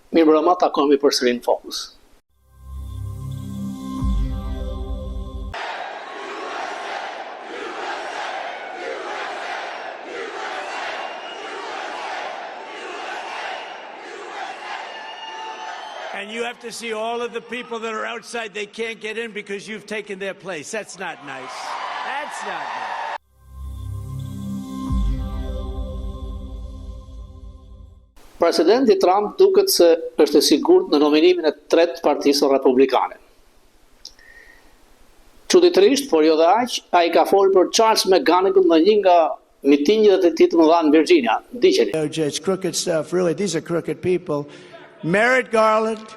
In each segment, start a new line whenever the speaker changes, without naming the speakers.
Mirëmbrëma, takohemi përsëri në Fokus.
And you have to see all of the people that are outside, they can't get in because you've taken their place. That's not nice. That's not nice.
Presidenti Trump duket se është e sigurt në nominimin e tretë partisë republikane. Çuditërisht, por jo dhe aq, ai ka folur për Charles McGonigal në një nga mitingjet e tij të mëdha në Virginia. Ndiqeni.
It's crooked stuff, really. These are crooked people. Merrick Garland,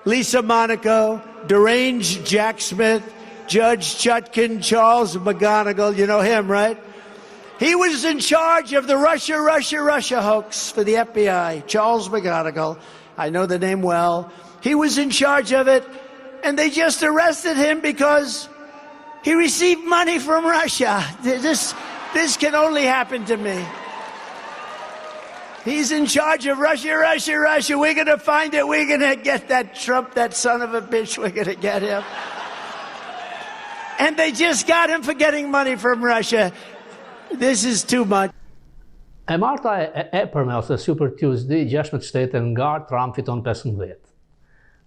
Lisa Monaco, deranged Jack Smith, Judge Chutkin, Charles McGonigal, you know him, right? He was in charge of the Russia hoax for the FBI, Charles McGonigal. I know the name well. He was in charge of it, and they just arrested him because he received money from Russia. This can only happen to me. He's in charge of Russia. We're going to find it. We're going to get that Trump, that son of a bitch. We're going to get him. And they just got him for getting money from Russia. This is too much.
E marta e epërme ose Super Tuesday, 16 shtete nga Trump fiton 15.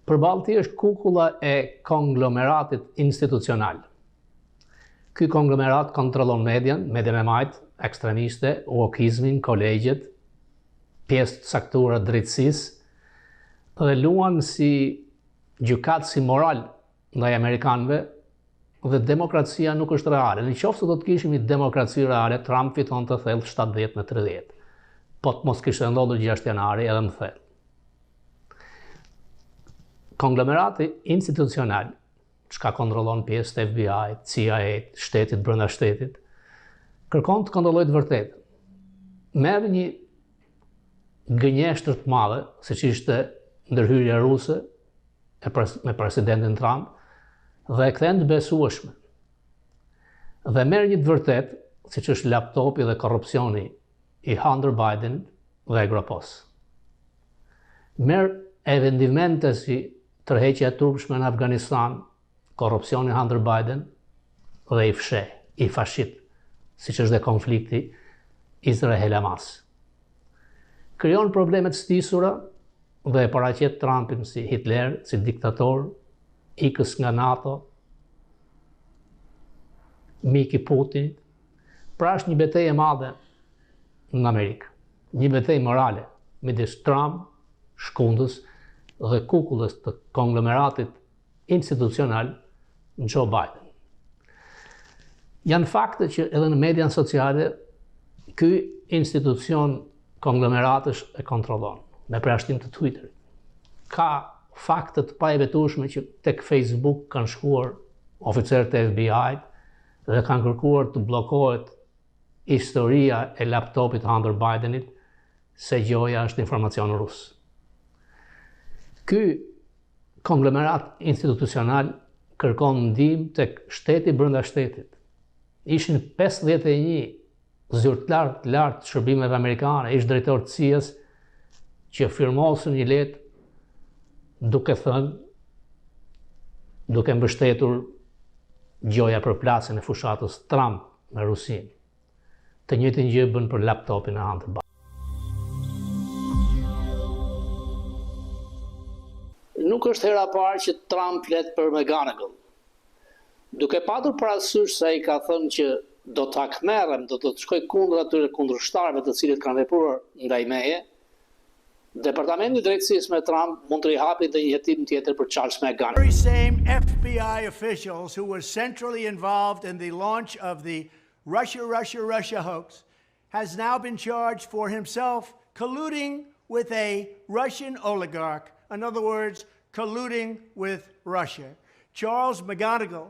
Përballë tij është kukulla e konglomeratit institucional. Ky konglomerat kontrollon median e majt, ekstremiste, wokizmin, kolegjet, pjesë të saktura drejtësisë dhe luan si gjykatësi moral ndaj amerikanëve. Dhe demokracia nuk është reale. Në qoftë se do të kishim një demokraci reale, Trump fiton të thellë 70-30. Po të mos kishte ndodhur 6 janari edhe më thellë. Konglomerati institucional, çka kontrollon pjesë të FBI, CIA, shtetit brenda shtetit, kërkon të kontrollojë të vërtetën. Merr një gënjeshtër të madhe, siç ishte ndërhyrja ruse me presidentin Trump, dhe e kthen të besueshme. Dhe merr një të vërtet, siç është laptopi dhe korrupsioni i Hunter Biden dhe e gropos. Merr evendimente si tërheqja e trupshme në Afganistan, korrupsioni Hunter Biden dhe i fsheh, i fashit, siç është dhe konflikti Izrael-Hamas. Krijon probleme të stisura dhe e paraqet Trumpin si Hitler, si diktator, ikës nga NATO, mik i Putinit. Pra është një betejë e madhe në Amerikë, një betejë morale midis Trump, shkundës dhe kukullës të konglomeratit institucional Joe Biden. Janë fakte që edhe në median sociale ky institucion konglomeratësh e kontrollon, me përjashtim të Twitterit. Ka fakte të paevetueshme që tek Facebook kanë shkuar oficerët e FBI-t dhe kanë kërkuar të bllokohet historia e laptopit Hunter Bidenit, se gjoja është informacion rus. Ky konglomerat institucional kërkon ndihmë tek shteti brenda shtetit. Ishin 51 zyrtar të lartë të shërbimeve amerikane, ish drejtor të CIA-s, që firmosën një letë duke thënë, duke mbështetur gjoja për plasjen e fushatës Trump me Rusinë. Të njëjtën gjë bën për laptopin e Hunter Biden. Nuk është hera parë që Trump flet për McGonigal. Duke patur parasysh se ai ka thënë që do ta kmerrem, do të shkoj kundër atyre kundërshtarëve të cilët kanë vepruar ndaj meje, Departamenti i Drejtësisë me Trump mund të rihapi dhe një hetim tjetër për Charles McGonigal.
Very same FBI officials who were centrally involved in the launch of the Russia hoax has now been charged for himself colluding with a Russian oligarch. In other words, colluding with Russia. Charles McGonigal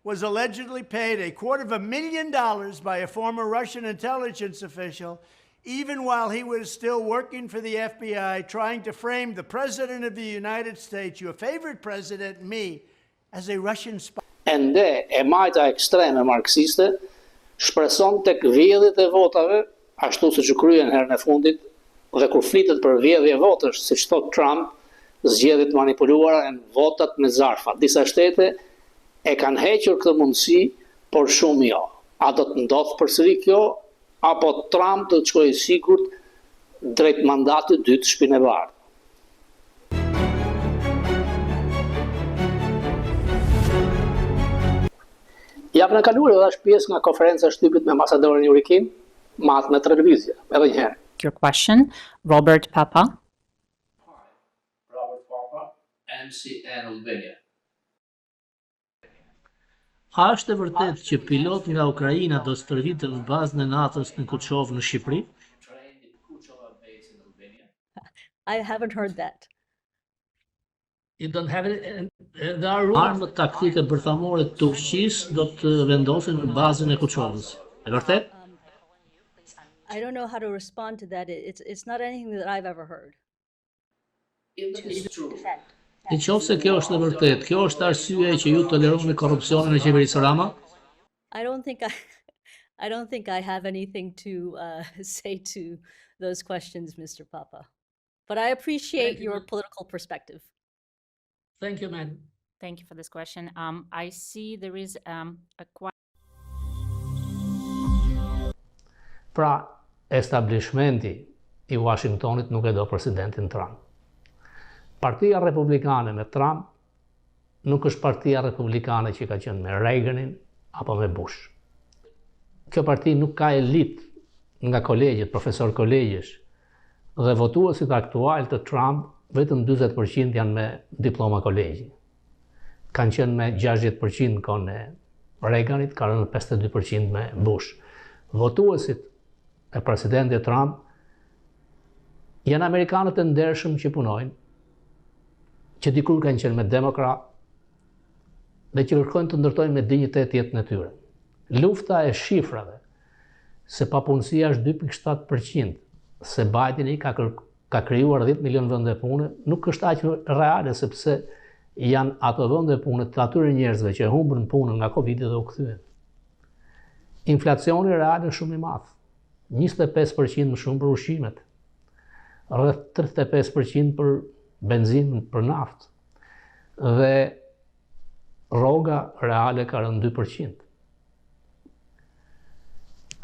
was allegedly paid $250,000 by a former Russian intelligence official, even while he was still working for the FBI, trying to frame the President of the United States, your favorite president, me, as a Russian spy.
Ende e majta ekstreme marksiste shpreson tek vjedhjet e votave, ashtu siç u kryen herën e fundit, dhe kur flitet për vjedhje votash, siç thot Trump, zgjedhjet manipuluara janë votat me zarfa. Disa shtete e kanë hequr këtë mundësi, por shumë jo. A do të ndodhë përsëri kjo, apo Trump do të shkojë sigurt drejt mandatit dytë në Shtëpinë e Bardhë? Javën e kaluar edhe është pjesë nga konferenca e shtypit me ambasadorin Jurikin, matë në televizje, edhe një herë.
Your question, Robert Papa.
Robert Papa, MCN Albania. A është e vërtet që pilot nga Ukraina do stërvitet në bazën e NATO-s në Kuçov në Shqipëri?
I haven't heard that.
You don't have it. Armët taktike bërthamore të Turqisë do të vendosen në bazën e Kuçovës. E vërtet?
I don't know how to respond to that. It's not anything that I've ever heard.
Në qoftë se kjo është e vërtet, kjo është arsyeja që ju toleroni korrupsionin në qeverisë Rama?
I don't think I have anything to say to those questions, Mr. Papa. But I appreciate your political perspective.
Thank you, man.
Thank you for this question. I see there is a question.
Pra, establishmenti i Washingtonit nuk e do presidentin Trump. Partia Republikane me Trump nuk është partia Republikane që ka qenë me Reaganin apo me Bush. Kjo parti nuk ka elit nga kolegjet, profesor kolegjesh, dhe votuesit aktual të Trump vetëm 40% janë me diploma kolegji. Kanë qenë me 60% në kohën e Reaganit, ka rënë 52% me Bush. Votuesit e presidentit Trump janë amerikanët e ndershëm që punojnë, që dikur kanë qenë me demokrat dhe që kërkojnë të ndërtojnë me dinjitet jetën e tyre. Lufta e shifrave, se papunësia është 2.7%, se Bideni ka krijuar 10 milion vende pune, nuk është aq reale sepse janë ato vende pune të atyre njerëzve që humbën punën nga Covid dhe u kthyen. Inflacioni real është shumë i madh. 25% më shumë për ushqimet, rreth 35% për benzinë, për naftë, dhe rroga reale ka rënë 2%.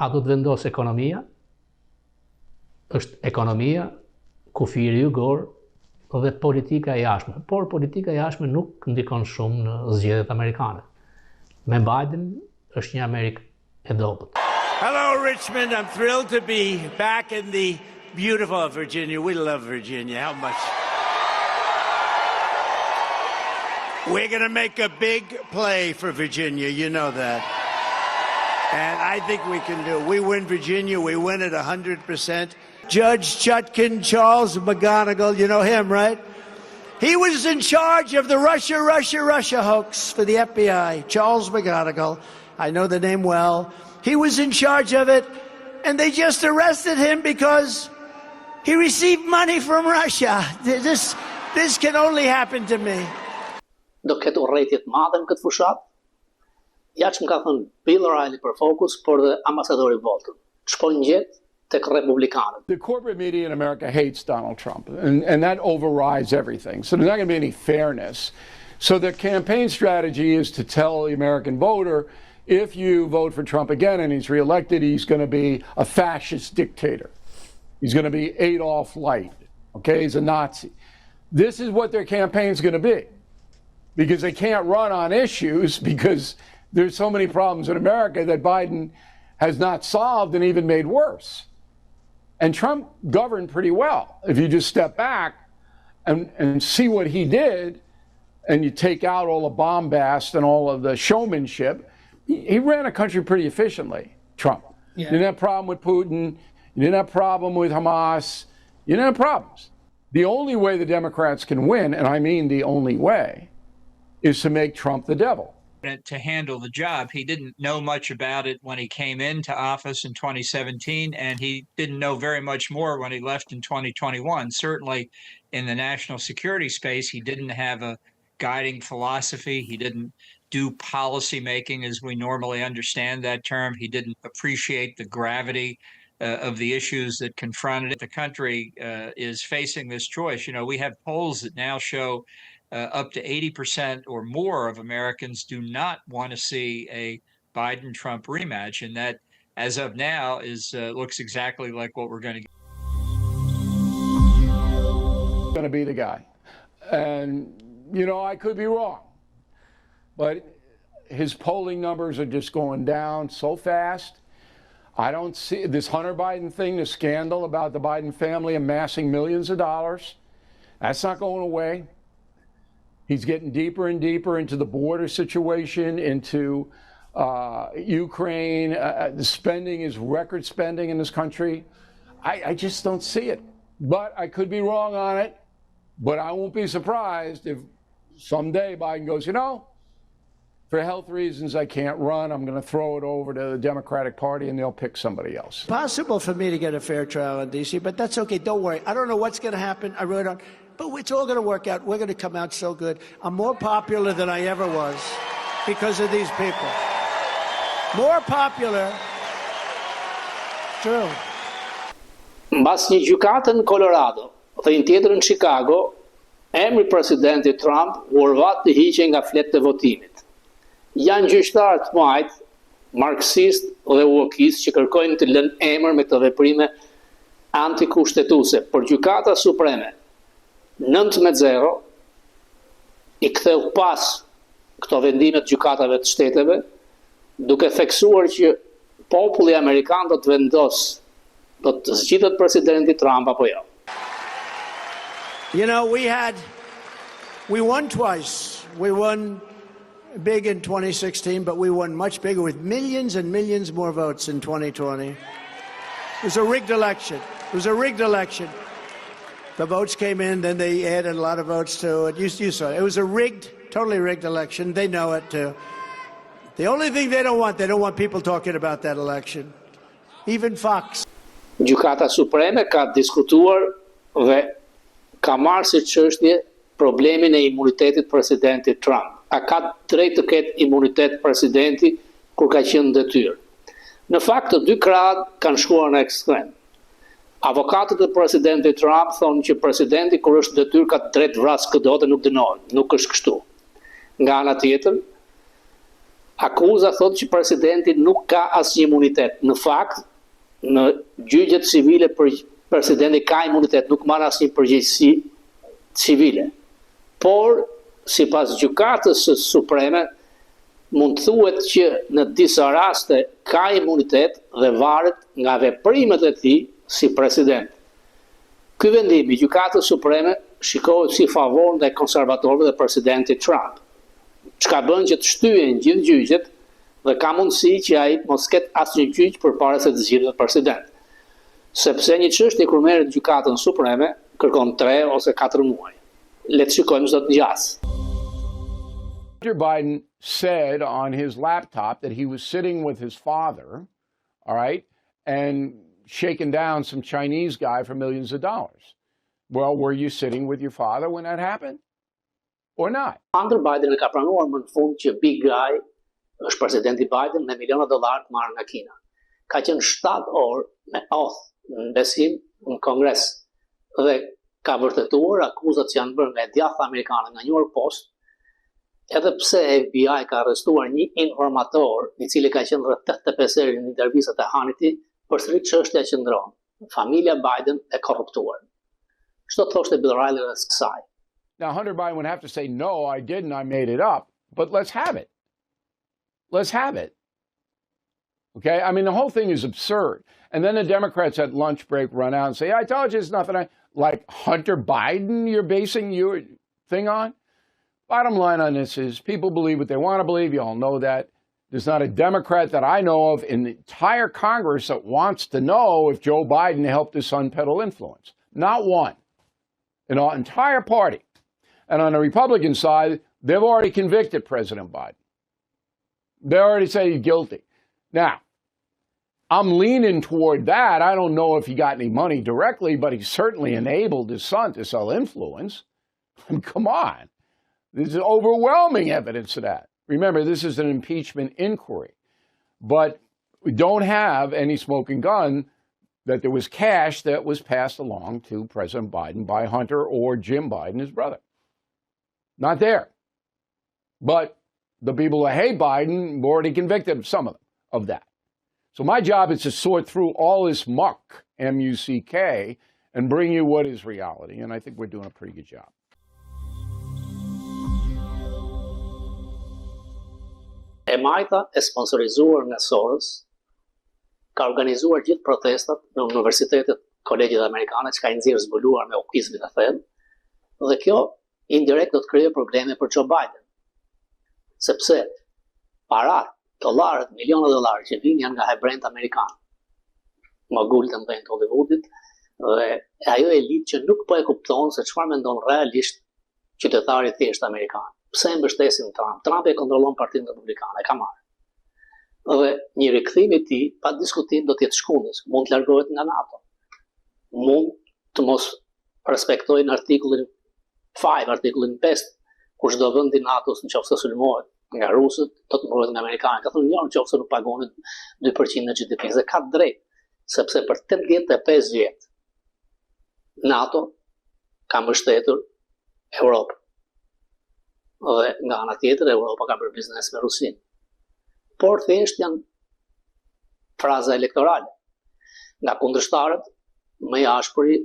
A do të vendosë ekonomia? Është ekonomia, kufiri jugor dhe politika e jashtme. Por politika e jashtme nuk ndikon shumë në zgjedhjet amerikane. Me Biden është një Amerikë e dobët.
Hello, Richmond. I'm thrilled to be back in the beautiful Virginia. We love Virginia. How much? We're going to make a big play for Virginia. You know that. And I think we can do it. We win Virginia. We win it 100%. Judge Chutkan, Charles McGonigal, you know him, right? He was in charge of the Russia hoax for the FBI. Charles McGonigal. I know the name well. He was in charge of it, and they just arrested him because he received money from Russia. This can only happen to me.
Do ketë urrëtie të mëdha në këtë fushat. Ja që më ka thënë Bill O'Reilly për Fokus, por dhe ambasadori Bolton. Shkojnë gjetë tek republikanët.
The corporate media in America hates Donald Trump, and that overrides everything. So there's not going to be any fairness. So the campaign strategy is to tell the American voter, if you vote for Trump again and he's reelected, he's going to be a fascist dictator. He's going to be Adolf Light. Okay, he's a Nazi. This is what their campaign's going to be. Because they can't run on issues because there's so many problems in America that Biden has not solved and even made worse. And Trump governed pretty well. If you just step back and see what he did, and you take out all the bombast and all of the showmanship, he ran a country pretty efficiently, Trump. Yeah. You didn't have a problem with Putin. You didn't have a problem with Hamas. You didn't have problems. The only way the Democrats can win, and I mean the only way, is to make Trump the devil.
To handle the job. He didn't know much about it when he came into office in 2017, and he didn't know very much more when he left in 2021. Certainly in the national security space, he didn't have a guiding philosophy. He didn't do policy making as we normally understand that term. He didn't appreciate the gravity of the issues that confronted it. The country is facing this choice. You know, we have polls that now show up to 80% or more of Americans do not want to see a Biden-Trump rematch, and that, as of now, is looks exactly like what we're going to
be the guy. And, you know, I could be wrong, but his polling numbers are just going down so fast. I don't see this Hunter Biden thing, the scandal about the Biden family amassing millions of dollars. That's not going away. He's getting deeper and deeper into the border situation, into Ukraine. The spending is record spending in this country. I just don't see it. But I could be wrong on it. But I won't be surprised if someday Biden goes, you know, for health reasons, I can't run. I'm going to throw it over to the Democratic Party and they'll pick somebody else.
Possible for me to get a fair trial in D.C., but that's okay. Don't worry. I don't know what's going to happen. I really don't. But it's all going to work out. We're going to come out so good. I'm more popular than I ever was because of these people. More popular. True.
Mbas një gjykate në Colorado dhe një tjetër në Chicago, emri presidenti Trump u urvat të hiqej nga fletët e votimit. Janë gjyqtarë të majtë, marksist dhe uokist që kërkojnë të lënë emër me të veprime antikushtetuese, por gjykata supreme 9-0 i ktheu pas këto vendime të gjykatave të shteteve, duke theksuar që populli amerikan do të vendosë, do të zgjidhet presidenti Trump apo jo.
You know, we won twice. We won big in 2016, but we won much bigger with millions and millions more votes in 2020. It was a rigged election. It was a rigged election. The votes came in, then they added a lot of votes to it. You saw it. It was a rigged, totally rigged election. They know it too. The only thing they don't want people talking about that election. Even Fox.
Gjykata Supreme ka diskutuar dhe ka marrë si çështje problemin e imunitetit presidentit Trump. A ka drejt të ketë imunitet presidenti kur ka qenë në detyrë? Në fakt, të dy krahët kanë shkuar në ekstrem. Avokatët e presidentit Trump thonë që presidenti kur është në detyrë ka drejt vras këdo dhe nuk dënohet, nuk është kështu. Nga ana tjetër, akuza thotë që presidenti nuk ka asnjë imunitet. Në fakt, në gjyqjet civile presidenti ka imunitet, nuk marr asnjë përgjegjësi civile. Por, sipas gjykatës së supreme, mund thuhet që në disa raste ka imunitet dhe varet nga veprimet e tij si president. Ky vendim i gjykatës supreme shikohet si favor ndaj konservatorëve dhe presidentit Trump, çka bën që të shtyhen gjithë gjyqjet dhe ka mundësi që ai mos ketë asnjë gjyq përpara se të zgjidhet president. Sepse një çështje kur merret gjykatën supreme kërkon 3 ose 4 muaj. Le të shikojmë çdo të ngjas.
Hunter Biden said on his laptop that he was sitting with his father, all right, and shaking down some Chinese guy for millions of dollars. Well, were you sitting with your father when that happened? Or not?
Hunter Biden e ka pranuar më në fund që Big Guy është presidenti Biden me miliona dollar të marrë nga Kina. Ka qenë 7 orë me oath në besim në Kongres dhe ka vërtetuar akuzat që janë bërë nga djathtë amerikane nga New York Post, edhe pse FBI ka arrestuar një informator i cili ka qenë rreth 85 herë në intervistat e Hannity, përsëri çështja qëndron. Familja Biden e korruptuar. Ç'do thoshte Bill O'Reilly rreth kësaj?
Now, Hunter Biden would have to say, no, I didn't, I made it up, but let's have it. Let's have it. Okay? I mean, the whole thing is absurd. And then the Democrats at lunch break run out and say, I told you it's nothing. Like Hunter Biden you're basing your thing on? Bottom line on this is people believe what they want to believe. You all know that. There's not a Democrat that I know of in the entire Congress that wants to know if Joe Biden helped his son peddle influence. Not one. In our entire party. And on the Republican side, they've already convicted President Biden. They already say he's guilty. Now, I'm leaning toward that. I don't know if he got any money directly, but he certainly enabled his son to sell influence. Come on. There's overwhelming evidence of that. Remember, this is an impeachment inquiry. But we don't have any smoking gun that there was cash that was passed along to President Biden by Hunter or Jim Biden, his brother. Not there. But the people who hate Biden were already convicted of some of that. So my job is to sort through all this muck, M-U-C-K, and bring you what is reality. And I think we're doing a pretty good job.
E majta e sponsorizuar nga Soros ka organizuar gjithë protestat në universitetet, kolegjet amerikane, që ka i nxjerrë zbuluar me ukizmin e thellë, dhe kjo indirekt do të krijojë probleme për Joe Biden. Sepse parat, dollarët, miliona dollarë që vinë janë nga hebrejt amerikanë, mogulët e mëdhenj të Hollywoodit, dhe ajo elitë që nuk po e kupton se çfarë mendon realisht qytetari thjesht amerikan. Pse e mbështesin Trump? Trump e kontrollon Partinë Republikane, e ka marrë. Dhe një rikthim i tij pa diskutim do të jetë shkundës, mund të largohet nga NATO. Mund të mos respektojnë artikullin 5, artikullin 5, kur çdo vend i NATO-s nëse sulmohet nga rusët, do të mbrojnë nga amerikanët. Ka thënë jo, nëse nuk pagonin 2% në GDP, dhe ka drejt, sepse për 85 vjet NATO ka mbështetur Europën. Dhe nga ana tjetër Europa ka bërë biznes me Rusinë. Por thjesht janë fraza elektorale. Nga kundërshtarët, më i ashpëri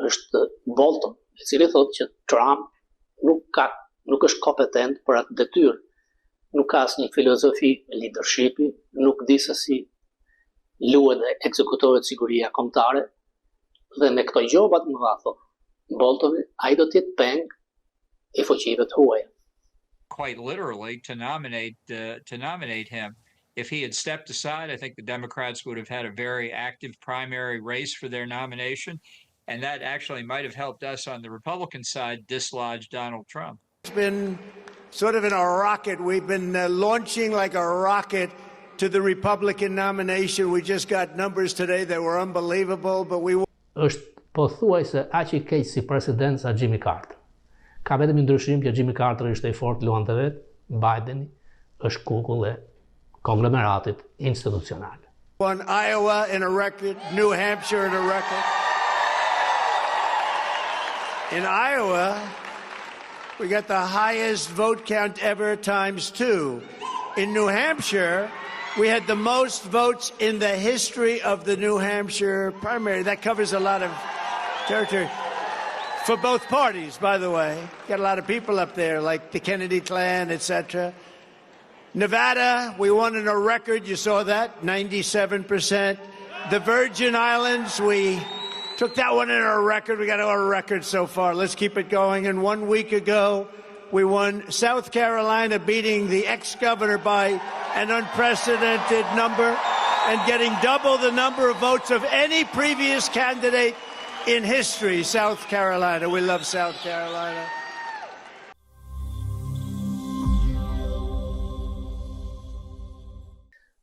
është Bolton, i cili thotë që Trump nuk është kompetent për atë detyrë. Nuk ka asnjë filozofi leadershipi, nuk di se si luhet dhe ekzekutohet siguria kombëtare, dhe me këto gjoba të mëdha thotë Boltoni, ai do të jetë peng i fuqive të huaja.
Quite literally to nominate him. If he had stepped aside, I think the Democrats would have had a very active primary race for their nomination, and that actually might have helped us on the Republican side dislodge Donald Trump.
It's been sort of in a rocket. We've been launching like a rocket to the Republican nomination. We just got numbers today that were unbelievable, but we
është pothuajse aq i keq si presidenca Jimmy Carter. Ka vetëm ndryshim që Jimmy Carter ishte i fortë, luante vet, Bideni është kukull e konglomeratit institucional.
won Iowa in a record, New Hampshire in a record. In Iowa, we got the highest vote count ever ×2. In New Hampshire, we had the most votes in the history of the New Hampshire primary. That covers a lot of territory. For both parties, by the way. Got a lot of people up there, like the Kennedy clan, etc. Nevada, we won in a record, you saw that, 97%. The Virgin Islands, we took that one in a record. We got a record so far. Let's keep it going. And 1 week ago, we won South Carolina, beating the ex-governor by an unprecedented number and getting double the number of votes of any previous candidate in history. South Carolina. We love South Carolina.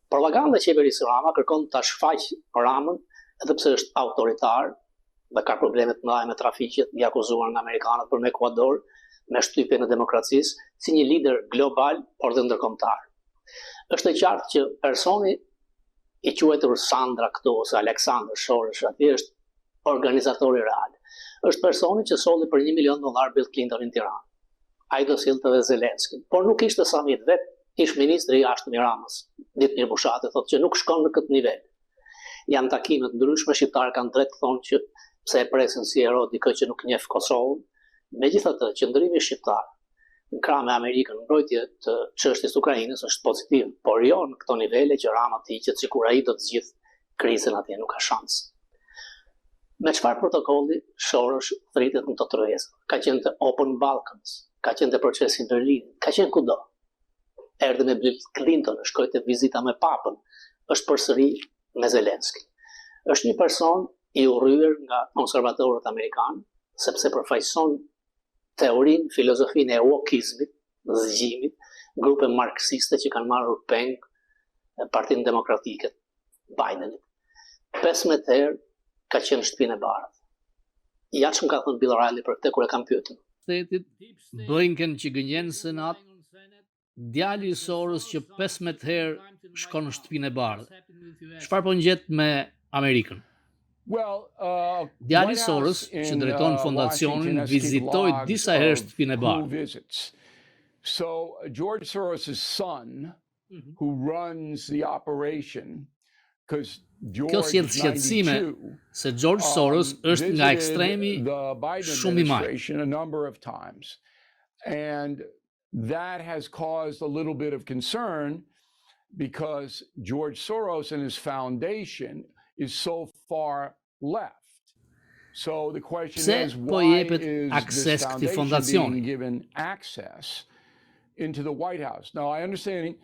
Propaganda e qeverisë Rama kërkon ta shfaqë Ramën, edhe pse është autoritar dhe ka probleme të mëdha me trafiqet, i akuzuar nga amerikanët për me Ekuador, me shtypjen e demokracisë, si një lider global, por dhe ndërkombëtar. Është e qartë që personi i quajtur Sandra këtu ose Aleksandr Shorësh, aty është organizatori real. Është personi që solli për $1 milion Bill Clintonin në Tiranë. Ai do sillte edhe Zelenskin, por nuk ishte summit vet, ish ministri i jashtëm i Ramës. Ditmir Bushati thotë që nuk shkon në këtë nivel. Janë takime të ndryshme, shqiptarë kanë drejt të thonë që pse e presin si hero dikë që nuk njeh Kosovën. Megjithatë, qëndrimi shqiptar në krah me Amerikën, mbrojtje të çështjes Ukrainës është pozitiv, por jo në këto nivele që Rama të hiqet sikur ai do të zgjidh krizën atje, nuk ka shans. Me çfarë protokolli Shorosh thritet në këto tërvesa? Ka qenë të Open Balkans, ka qenë të procesi në Berlin, ka qenë kudo. Erdhi me Bill Clinton, shkoi te vizita me Papën, është përsëri me Zelensky. Është një person i urryer nga konservatorët amerikanë, sepse përfaqëson teorinë, filozofinë e wokizmit, zgjimit, grupe marksiste që kanë marrur peng Partinë Demokratike Bidenit. 15 herë ka qenë në shtëpinë e bardhë. Ja ç'm ka thënë Bill O'Reilly për këtë kur e kam pyetur.
Shtetit, Blinken që gënjen senat, djali i Soros që 15 herë shkon në shtëpinë e bardhë. Çfarë po ngjet me Amerikën? Djali Soros, që drejton fondacionin, vizitoi disa herë shtëpinë e Bardhë.
So George Soros' son, who runs the operation, because
Kjo sjell shqetësime se George Soros është nga ekstremi shumë i madh.
A number of times. And that has caused a little bit of concern because George Soros and his foundation is so far left. So the question is, why is this foundation being given access into the White House? Now, I understand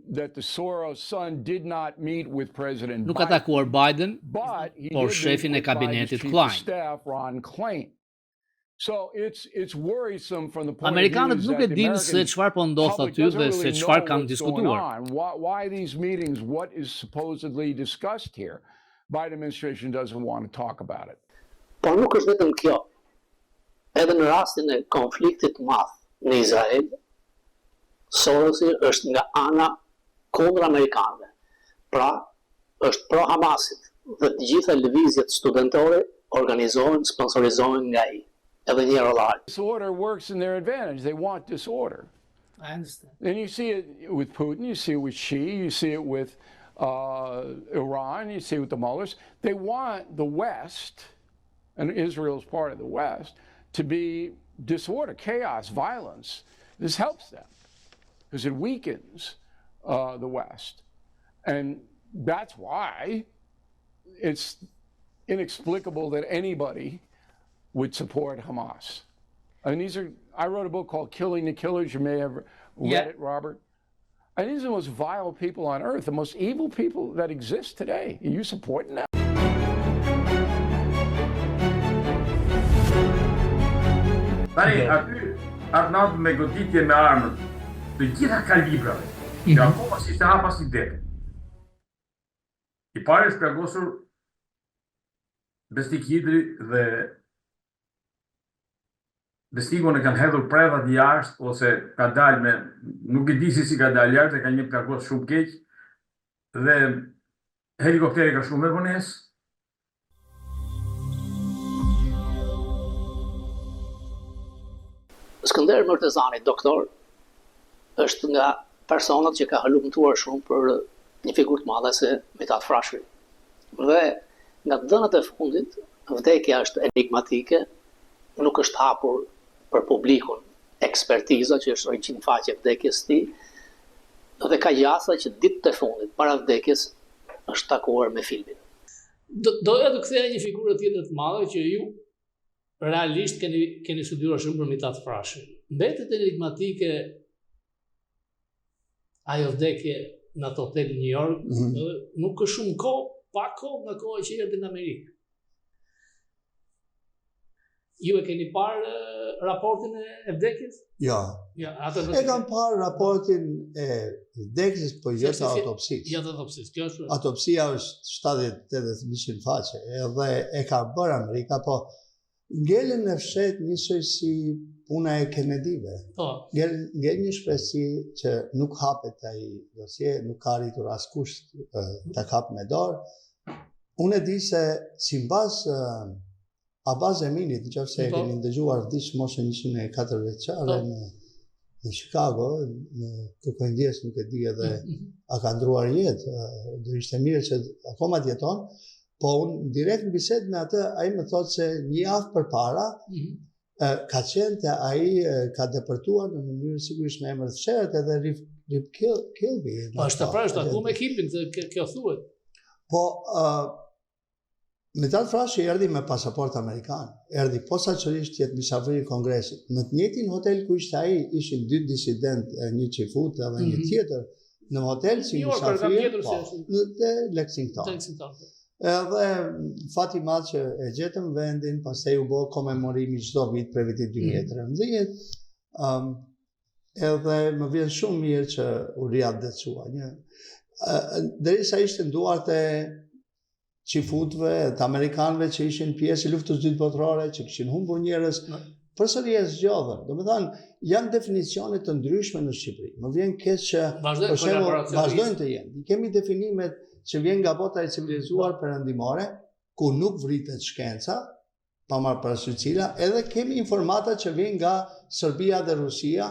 that the Soros son did not meet with President
Nuk ka takuar Biden,
but he
por
did
shefin e
meet with
kabinetit
Biden's chief
Klein.
of staff, Ron Klain. So it's worrisome from the point
Amerikanët
of view
nuk
that
e
the
dinë se çfarë po ndodh
public
aty
doesn't
dhe
really
se
know
çfarë kanë
what's going
diskutuar.
on. Why these meetings? What is supposedly discussed here? Biden administration doesn't want to talk about it.
Por nuk është vetëm kjo. Edhe në rastin e konfliktit të madh në Izrael, Sorosi është nga ana kundër amerikanëve. Pra, është pro Hamasit dhe të gjitha lëvizjet studentore organizohen, sponsorizohen nga ai. Edhe një rollar.
Disorder works in their advantage. They want disorder.
I understand.
And you see it with Putin, you see it with Xi, you see it with Iran, you see it with the mullahs. They want the West, and Israel is part of the West, to be disorder, chaos, violence. This helps them because it weakens the West. And that's why it's inexplicable that anybody would support Hamas. And I wrote a book called Killing the Killers. You may have read it, Robert. And these are the most vile people on earth, the most evil people that exist today. Are you supporting them?
Tani, atë natë me goditje me armët të gjitha kalibrave, që akoma si se hapa si dete. I pare është plagosur Besnik Hidri dhe Besnikon e kanë hedhur predhat jashtë, ose ka dalë me, nuk e di si ka dalë jashtë, e ka një plagos shumë keq, dhe helikopteri ka shumë me vonesë.
Skënder Mërtezani, doktor, është nga personat që ka halumtuar shumë për një figurë të madhe se Mithat Frashëri. Dhe nga dhënat e fundit, vdekja është enigmatike, nuk është hapur për publikun ekspertiza që është origjinë faqe vdekjes së tij, dhe ka gjasa që ditët e fundit para vdekjes është takuar me filmin.
Doja të ktheja një figurë tjetër të madhe që ju realisht keni studiuar shumë për Mithat Frashërin. Mbetet enigmatike ajo vdekje në atë hotel New York, nuk është shumë kohë, pak kohë nga koha që erdhi në Amerikë. Ju e keni parë raportin e vdekjes?
Jo. E kam parë raportin e vdekjes, po jo të autopsisë.
Jo të autopsisë, kjo është.
Autopsia është 70-80 faqe, edhe e ka bërë Amerika, po ngelen e fshet njësoj si puna e Kennedyve. Ngel një shpresi që nuk hapet ai dosje, nuk ka arritur askush ta kap me dorë. Unë e di se sipas Abbas Eminit, nëse e keni ndëgjuar, vdiq moshën 104 vjeçare në Chicago, në Kokondjes, nuk e di edhe a ka ndruar jetë, do ishte mirë që akoma të jeton, po unë direkt në bisedë me atë, ai më thotë se një javë përpara ka qenë te ai ka depërtuar në mënyrë sigurisht me emër të fshehtë edhe Rip Kilby.
Po është pra është aku me Kilbyn, kjo thuhet.
Po Mithat Frashëri erdhi me pasaport amerikan, erdhi posaçërisht jetë mysafiri i Kongresit. Në të njëjtin hotel ku ishte ai, ishin 2 disident, një çifut edhe një tjetër në hotel si mysafir në Lexington. Edhe fati i madh që e gjetëm vendin, pastaj u bë komemorimi çdo vit për vitin 2013. Edhe më vjen shumë mirë që u riadësua. Derisa ishte në duart e qifutve, të Amerikanëve që ishin pjesë e luftës dytë botërore, që kishin humbur njerëz, përsëri e zgjodhën. Domethënë, janë definicione të ndryshme në Shqipëri. Më vjen keq që për shembull vazhdojnë të jenë. Kemi definimet që vjen nga bota e civilizuar perëndimore, ku nuk vritet shkenca, pa marrë parasysh cila, edhe kemi informata që vijnë nga Serbia dhe Rusia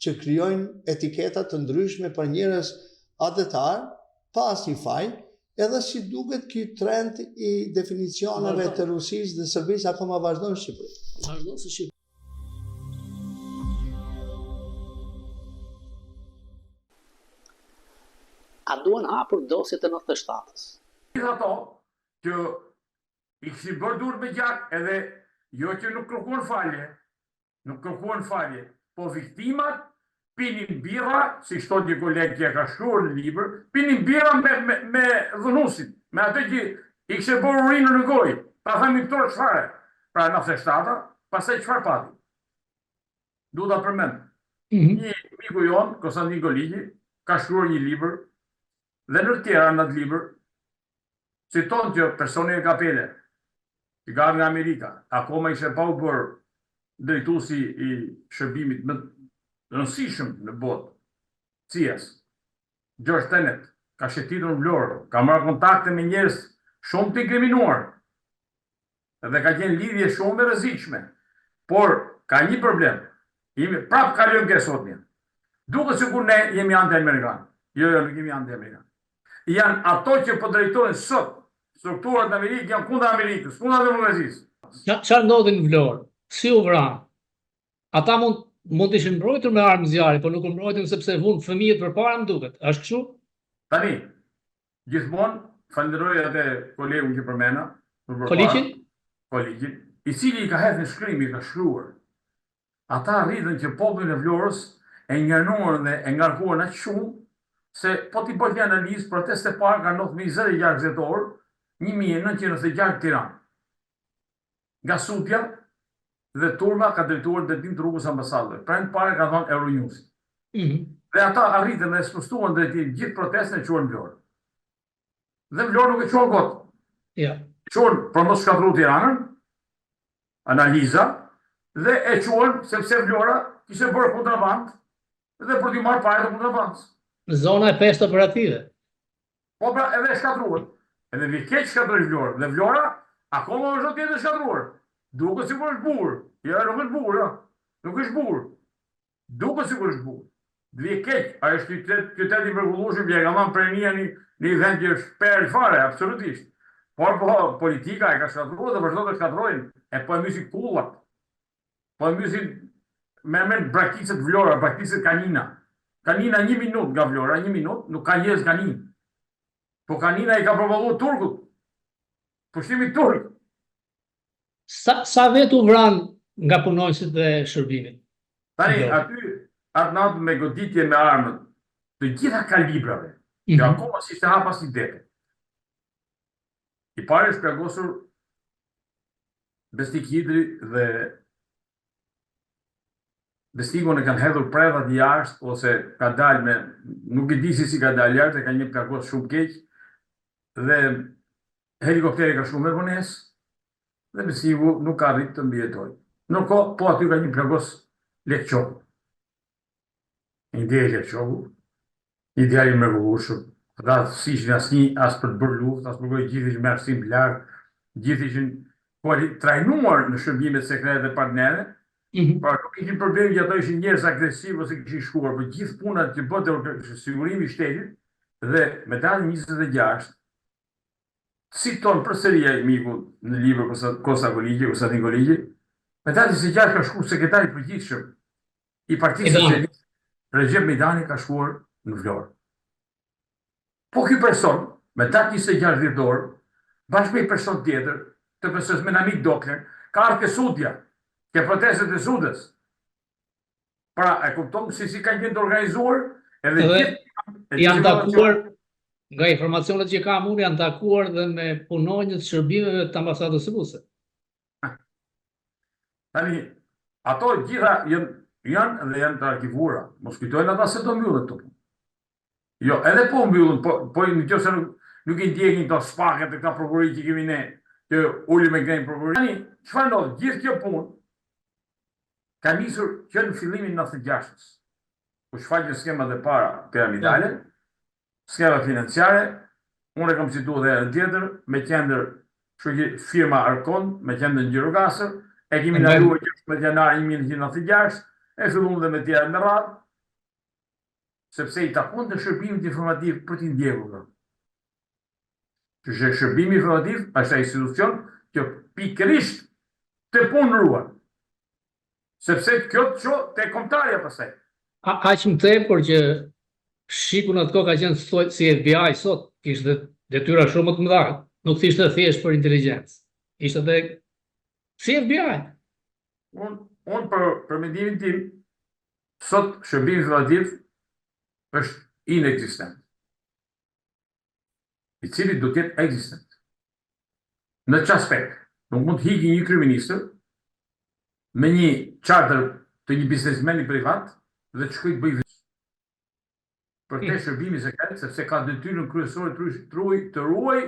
që krijojnë etiketa të ndryshme për njerëz adetar, pa asnjë faj, edhe si duket ky trend i definicioneve të Rusisë dhe Serbisë akoma vazhdon në Shqipëri.
Vazhdon në Shqipëri. A duan hapur dosjet e 97-s?
Gjithë ato që i kishin bërë dur me gjak edhe jo që nuk kërkuan falje, po viktimat pinin birra, si shtot një kolegë që ka shkruar në libër, pinin birra me dhunusin, me atë që i kishe bërë urinë në gojë, pa thënë këto çfarë. Pra 97-a, pastaj çfarë pati? Du ta përmend. Një miku jon, Konstantin Goligi, ka shkruar një libër dhe në tjera në atë libër citon që personi e kapele që ka nga Amerika, akoma ishte pa u bërë drejtuesi i shërbimit më rëndësishëm në botë, CIA-s, George Tenet, ka shetitur në Vlorë, ka marrë kontakte me njerëz shumë të inkriminuar dhe ka qenë lidhje shumë e rrezikshme, por ka një problem. Prapë kalojmë ke sotmja. Duket sikur ne jemi anti-amerikanë. Jo, nuk jemi anti-amerikanë. Janë ato që po drejtojnë sot strukturat në Amerikë janë kundër Amerikës, kundër demokracisë.
Çfarë ndodhi në Vlorë? Si u vranë? Ata mund të ishin mbrojtur me armë zjarri, por nuk u mbrojtën sepse vunë fëmijët përpara, më duket. Është kështu?
Tani, gjithmonë falenderoj atë kolegun që përmena, Koliqin, i cili i ka hedhur në shkrim, i ka shkruar. Ata arritën që popullin e Vlorës e ngjërnuan dhe e ngarkuan aq shumë se po ti bëj analizë, proteste parë ka ndodhur 26 dhjetor 1996 Tiranë. Nga Sutja dhe turma ka drejtuar drejtim të rrugës ambasadëve. Pra në pare ka thonë Euronews. Dhe ata arritën dhe spostuan drejtim gjithë protestën e quhen Vlorë. Dhe Vlorë nuk e quhen kot. Quhen për mos shkatërru Tiranën, analiza, dhe e quhen sepse Vlora kishte bërë kontraband dhe për t'i marrë parë të kontrabandës.
Zona e 5 operative.
Po pra edhe shkatruar. Edhe vi keq shkatruar Vlorë. Dhe Vlora akoma është do të jetë shkatruar. Duket sikur është bukur. Jo, nuk është bukur, jo. Nuk është bukur. Duket sikur është bukur. Vi keq, ai është qytet i mrekullueshëm, ja ka marrë premia në vend që është perë fare, absolutisht. Por po politika e ka shkatruar dhe vazhdon të shkatërrojnë. E po e mysin kullat. Po e mysin me brakticet Vlora, brakticet kanina. Kanina 1 minutë nga Vlora, 1 minutë, nuk ka njerëz kanin. Po kanina i ka provalluar turkut. Pushtimi turk.
Sa vetë u vran nga punonjësit e shërbimit?
Tani, atë natë me goditje me armët, të gjitha kalibrave, që akoma si shte hapas një dete. I pare është plagosur Besnik Hidri dhe Besnikun e kanë hedhur predhat jashtë, ose ka dalë me, nuk e di si ka dalë jashtë, e ka një plagos shumë keq, dhe helikopteri ka shumë me vonesë, dhe Besniku nuk ka rritë të mbijetoj. Nërkohë, po aty ka një plagos Lekçoku. Një djeli Lekçoku, një djeli mrekullueshëm, ata si ishin as për të bërë luftë, as për gjithë ishin me arsim larg, gjithë ishin trajnuar në shërbimet sekrete dhe partnere, pra nuk ishin problemi që ato ishin njerëz agresiv ose kishin shkuar, por gjithë punat që bëte sigurimi i shtetit dhe me datë 26 citon përsëri ai miku në libër Konstantin Goligi, me datë 26 ka shkuar sekretari i përgjithshëm i Partisë Socialiste, Recep Mejdani ka shkuar në Vlorë. Po ky person, me datë 26 dhjetor, bashkë me një person tjetër, të personës me Namik Dokler, ka ardhur ke Sutja, ke protestet e Sudës. Pra, e kupton si kanë qenë të organizuar, edhe
janë takuar, nga informacionet që kam unë, janë takuar dhe me punonjët shërbimeve të ambasadës së Rusë.
Tani, ato gjitha janë dhe janë të arkivuara. Mos kujtojnë ata se do mbyllen këto punë. Jo, edhe po mbyllen, po nëse nuk i ndjekin këto spaket e këta prokurori që kemi ne, që uli me grejnë prokurori. Tani, çfarë ndodh? Gjithë kjo punë ka nisur që në fillimin 96-s. U shfaqën skemat e para piramidale, skema financiare, unë e kam cituar edhe tjetër, me qendër Kështu që firma Arkon me qendrën në Gjirokastër, e kemi ndaluar 16 janar 1996, e filluam dhe me tjera në radhë, sepse i takon të shërbimit informativ për t'i ndjekur. Që shërbimi informativ është ai institucion që pikërisht të punëruar, sepse kjo të ço te kombëtarja pastaj.
Aq më tepër që Shiku në atë kohë ka qenë si FBI sot, kishte detyra shumë më të mëdha, nuk ishte thjesht për inteligjencë. Ishte edhe si FBI.
Unë për mendimin tim, sot shërbimi informativ është inekzistent, i cili do të jetë ekzistent. Në çfarë aspekt? Nuk mund të hiqë një kryeministër me një charter të një biznesmeni privat dhe të shkojë të bëjë për te shërbimi sekret, sepse ka detyrën kryesore të ruaj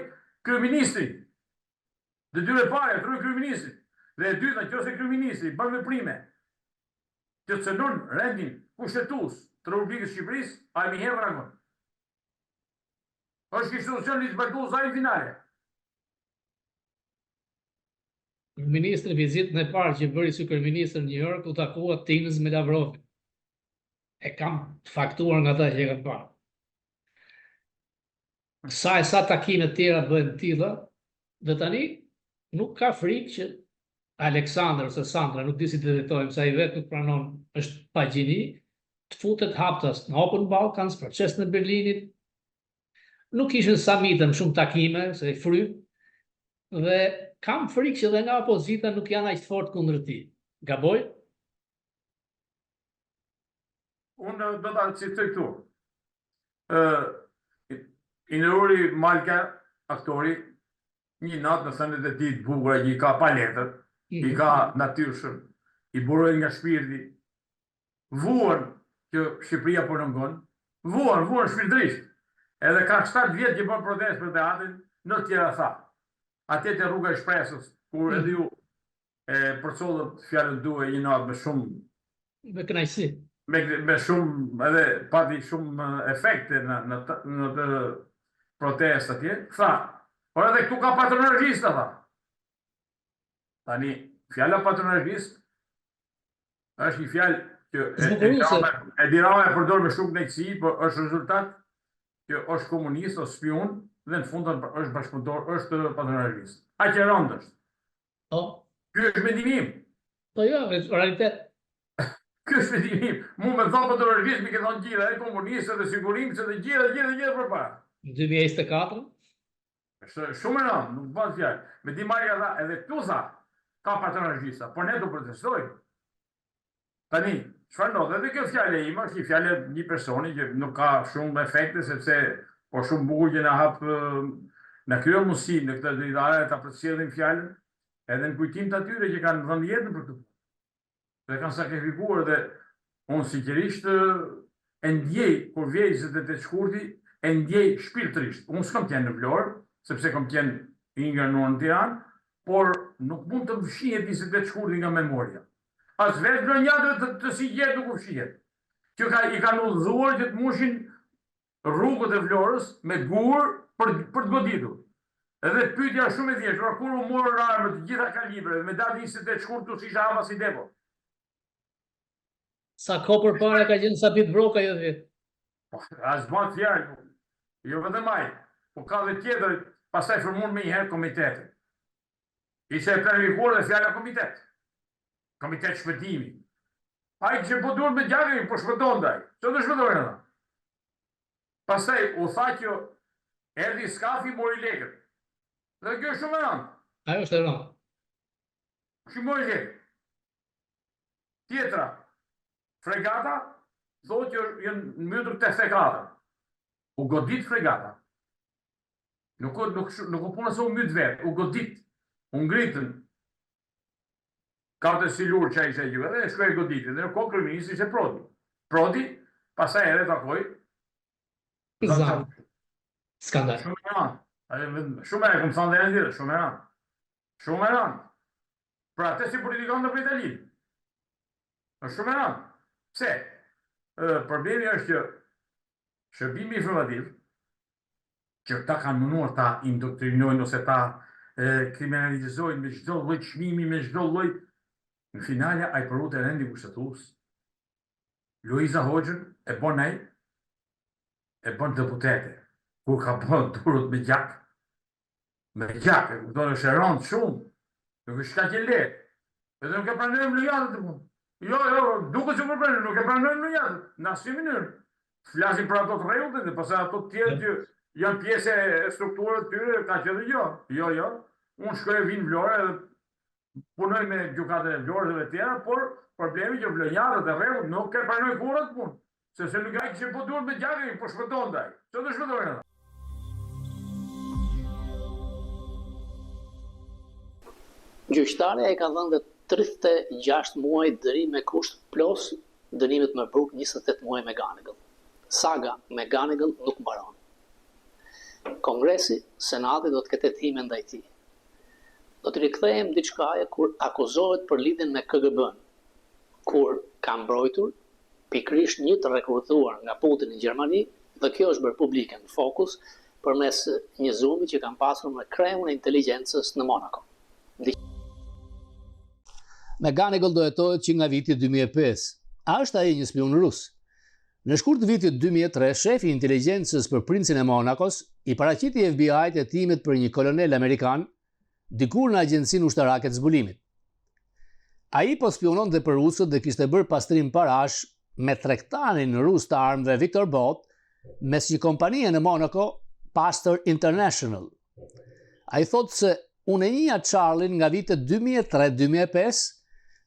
kryeministrin. Detyrë e parë, të ruaj kryeministrin. Dhe e dyta, nëse kryeministri bën veprime që cënon rendin kushtetues të Republikës së Shqipërisë, ai më herë vragon. Është institucion ligjvërtues ai finale.
Ministri vizitën e parë që bëri si kryeministër në New York u takua Tinës me Lavrovin. E kam faktuar nga ata që e kam parë. Sa takime tjera bëhen tilla, dhe tani nuk ka frikë që Aleksandr ose Sandra, nuk di si të drejtojmë, sa i vetë nuk pranon, është pagjini, të futet haptas në Open Balkans, proces në Berlinit, nuk ishin summitën shumë takime, se i fry, dhe kam frikë që dhe nga opozita nuk janë aq fort kundër tij. Gaboj?
Unë do ta citoj këtu. Inëruri Malka, aktori, një natë në thëndet e tij të bukura, i ka paletër, i ka natyrshëm, i buroj nga shpirti, vuan që Shqipëria po nëngon, vuan shpirtërisht. Edhe ka 7 vjet që bën protestë për teatrin, në tjera tha. Atje te rruga e Shpresës, kur edhe ju përcollët fjalën tuaj një natë me shumë
me kënaqësi.
Me shumë, edhe pati shumë efekte në të protestë atje, tha, por edhe këtu ka patronazhista, tha. Tani, fjala patronazhist është një fjalë që Edi Rama e përdor me shumë kënaqësi, por është rezultat që është komunist ose spion dhe në fund është bashkëpunëtor, është patronazhist. Aq e rëndë është.
Po.
Ky është mendimi im.
Po jo, është realitet.
Ky është mendimi im. Mu me thonë patronazhist, mi ke thonë gjithë, e komunistët dhe sigurimës dhe gjithë përpara.
Në 2024?
Është shumë e rëndë, nuk bën fjalë. Me di marrja tha, edhe këtu tha, ka patronazhista, por ne do protestojmë. Tani, çfarë ndodh? Edhe kjo fjalë ime është një fjalë një personi që nuk ka shumë efekte, sepse po shumë bukur që na hap na krijon mundësi në këtë dritare ta përcjellim fjalën, edhe në kujtim të atyre që kanë dhënë jetën për këtë. Dhe kanë sakrifikuar dhe unë sinqerisht e ndjej kur vjej 28 shkurti, e ndjej shpirtërisht. Unë s'kam qenë në Vlorë, sepse kam qenë ingranuar në Tiranë, por nuk mund të fshihet 28 shkurti nga memoria. As vetë vlonjatëve të sigjet nuk u fshihet. Që i kanë udhëzuar që të mushin rrugët e Vlorës me gur për të goditur. Edhe pyetja shumë e thjeshtë, kur u morën armët të gjitha kalibreve me datë 28 shkurt si Shahava si depo.
Sa kohë përpara ka qenë Sabit Broka jo vetë.
As bën fjalë. Jo vetëm ai, po ka dhe tjetër, pastaj formuar më një herë komitetin. Ishte e planifikuar dhe fjala komitet. Komitet shpëtimi. Ai që po duhet me gjakën, po shpëton ai. Ço do shpëtojnë ata? Pastaj u tha që erdhi skafi mori lekët. Dhe kjo është shumë e rëndë.
Ajo është e rëndë.
Që mori lekët. Tjetra, fregata, thotë që janë mbytur te fregata. U godit fregata. Nuk u puna se u mbyt vetë, u godit. U ngritën. Karte si lurë që a ishe gjithë, dhe shkoj e goditit, dhe në kohë kryeministri ishte Prodi. Prodi, pasaj edhe takoj.
Skandal.
Shumë e rëndë. Shumë e këmë thënë dhe e ndire, shumë e rëndë. Shumë e rëndë. Pra, te si politikon dhe për Italinë. Shumë e rëndë. Pse? Problemi është që shërbimi informativ, që ta kanë mënuar ta indoktrinojnë ose ta kriminalizojnë me çdo lloj çmimi, me çdo lloj. Në finale, ai përut e rendi kushtetues. Luiza Hoxhën e bën ai, e bën deputete. Kur ka bën turut me gjak, e kupton, është e rëndë shumë. Nuk është kaq e lehtë. Edhe nuk e pranojmë në jatë të punë. Jo, duke që përpranojmë, nuk e pranojmë në jatë, në asnjë mënyrë. Flasim për ato të rregullt dhe pastaj ato të tjerë që janë pjesë e strukturës të tyre, ka që dhe jo. Unë shkoj vinë Vlorë edhe punoj me gjykatën e Vlorës dhe tjera, por problemi që vlonjarët e rregullt nuk e pranoj kurrë të punë. Sepse nuk ai që po duhet me gjakë, po shpëton ai. Ço do shpëtojnë ata?
Gjyqtarja e ka dhënë dhe 36 muaj dënim me kusht plus dënimet më bruk 28 muaj me Ganigal. Saga me Ganigal nuk mbaron. Kongresi, Senati do të ketë hetime ndaj tij. Do të rikthehem diçkaje kur akuzohet për lidhjen me KGB-n, kur ka mbrojtur pikërisht një të rekrutuar nga Putin në Gjermani, dhe kjo është bërë publike në Fokus përmes një zoom-i që kanë pasur me kreun e inteligjencës në Monaco. Me Ganigal do jetohet që nga viti 2005. A është ai një spion rus? Në shkurt vitit 2003, shefi i inteligjencës për princin e Monakos i paraqiti FBI-t hetimet për një kolonel amerikan dikur në agjencinë ushtarake të zbulimit. Ai po spiononte për rusët dhe kishte bërë pastrim parash me tregtarin rus të armëve Viktor Bot mes një kompanie në Monaco, Pastor International. Ai thotë se unë e njeh Charlin nga vitet 2003-2005,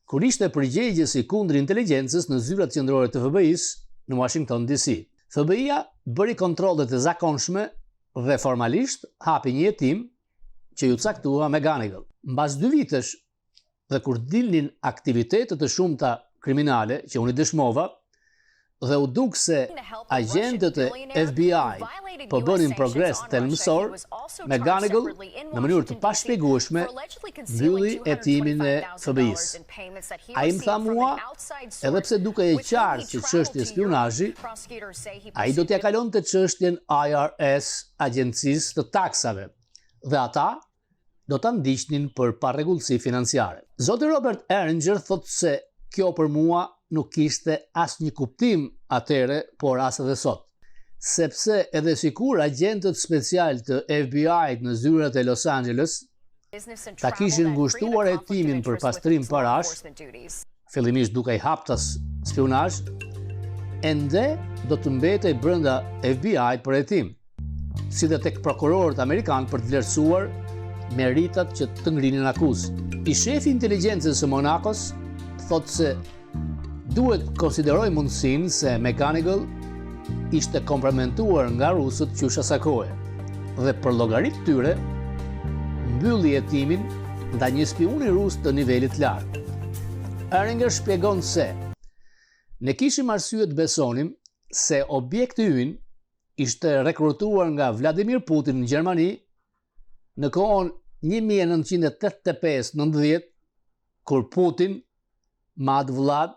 kur ishte përgjegjës i kundër inteligjencës në zyrat qendrore të FBI-s në Washington DC. FBI-a bëri kontrollet e zakonshme dhe formalisht hapi një hetim që ju caktua me Ganigal. Mbas 2 vitesh dhe kur dilnin aktivitetet të shumta kriminale që unë i dëshmova, dhe u duk se agentët e FBI po bënin progres thelbësor, me Ganigal në mënyrë të pashpjegueshme mbylli hetimin e FBI-s. Ai më tha mua, edhe pse duke e qartë që çështja e spionazhi, ai do t'ia kalonte çështjen IRS, agjencisë të taksave, dhe ata do ta ndiqnin për parregullsi financiare. Zoti Robert Erringer thotë se kjo për mua nuk kishte asnjë kuptim atëre, por as edhe sot. Sepse edhe sikur agentët special të FBI-t në zyrat e Los Angeles ta kishin ngushtuar hetimin për pastrim parash, fillimisht duke i haptas spionazh, ende do të mbetej brenda FBI-t për hetim, si dhe tek prokurorët amerikanë për të vlerësuar meritat që të ngrinin akuzë. I shefi inteligjencës së Monakos thotë se duhet konsideroj mundësinë se me Ganigal ishte kompromentuar nga rusët qysh asaj kohe, dhe për llogaritë tyre mbylli hetimin ndaj një spioni rus të nivelit lartë. Erringer shpjegon se ne kishim arsye të besonim se objekti ynë ishte rekrutuar nga Vladimir Putin në Gjermani në kohën 1985-90, kur Putin, Mad Vlad,